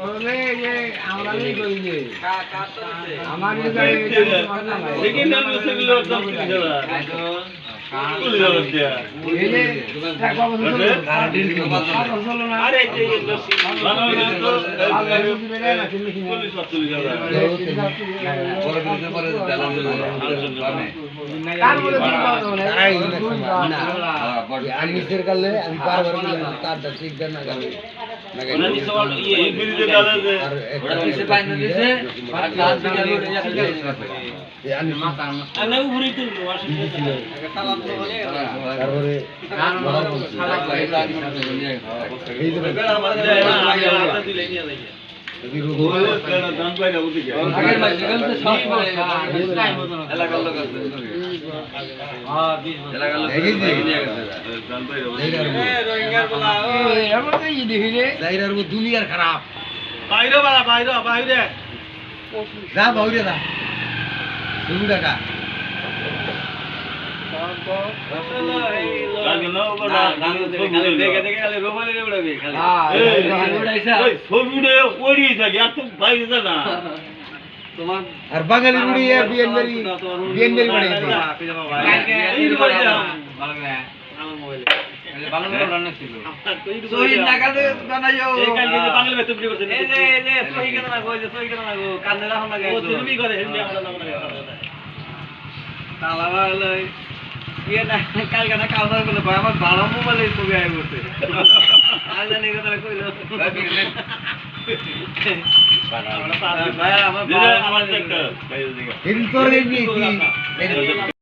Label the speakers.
Speaker 1: ওরে যে আমরা নেই কই যে আমার
Speaker 2: लेकिन हम उसे भी लोग सब कुछ जरा कुछ जरा दिया
Speaker 1: এই যে এক বাবু শুনুন আরে যে
Speaker 2: मानो ना तो
Speaker 1: আল্লাহ দিবে না কিন্তু
Speaker 2: पुलिस सब चली जरा
Speaker 3: পরে দিতে পারে দালাল পাবে
Speaker 1: কার বলে দিতে হবে
Speaker 3: তারাই না আমি নিচের কালে আমি বারবার বললাম তারটা ঠিক দেন না গালে
Speaker 2: उन्हें इस सवाल ये बिल दे डाले दे
Speaker 3: ওরা নিচে পাই না দিছে আর কাজ দিকে লোড এই আমি
Speaker 2: अने उभरी तो वाशिंग
Speaker 3: তারপরে এই যে
Speaker 2: दिले नहीं आले
Speaker 3: যদি রোগ
Speaker 2: दान पाई ना उठी गया
Speaker 3: আগের মাস গেল তো সব করে এলাকার লোক আছে হ্যাঁ 20 এলাকার লোক
Speaker 2: दान पाई
Speaker 3: রোহিঙ্গার বলা
Speaker 1: এমন তো ই দেখি রে
Speaker 3: জাইরার দুনিয়ার খারাপ
Speaker 2: বাইরে বালা বাইরে
Speaker 3: যা বাউরে যা তুমি টাকা
Speaker 2: লাগে না ওটা দেখে দেখে খালি রোমালে উড়াবে খালি
Speaker 1: হ্যাঁ
Speaker 2: উড়াইছা ওই ছবিটা ওড়ি থাকে এত বাইরে যা না
Speaker 3: তোমার আর বাঙালি মুড়ি বিএনবেরি বানাইছে
Speaker 2: কালকে ঈদ করে যাও
Speaker 3: ভালো করে
Speaker 2: আমার মোবাইলে
Speaker 3: ভালো করে রান্না ছিল
Speaker 1: সহি নাগালে বানাইও
Speaker 2: এই কালকে যে বাঙালি বেতন বিক্রি করছেন
Speaker 1: এই যে সহি কেন না কই যে সহি কেন না গো কান্দে রাখুন লাগে
Speaker 2: ও তুমি করে হিন্দি আমরা নাম লাগে
Speaker 1: তালা ভালো ইয়ে না কালকে না কাল বলে ভাই আমার ভালো মোবাইলে ছবি আই বসে আর জানি কথা কইলো ভাই আমার
Speaker 2: আমার একটা
Speaker 3: কিন্তু তোর এই কি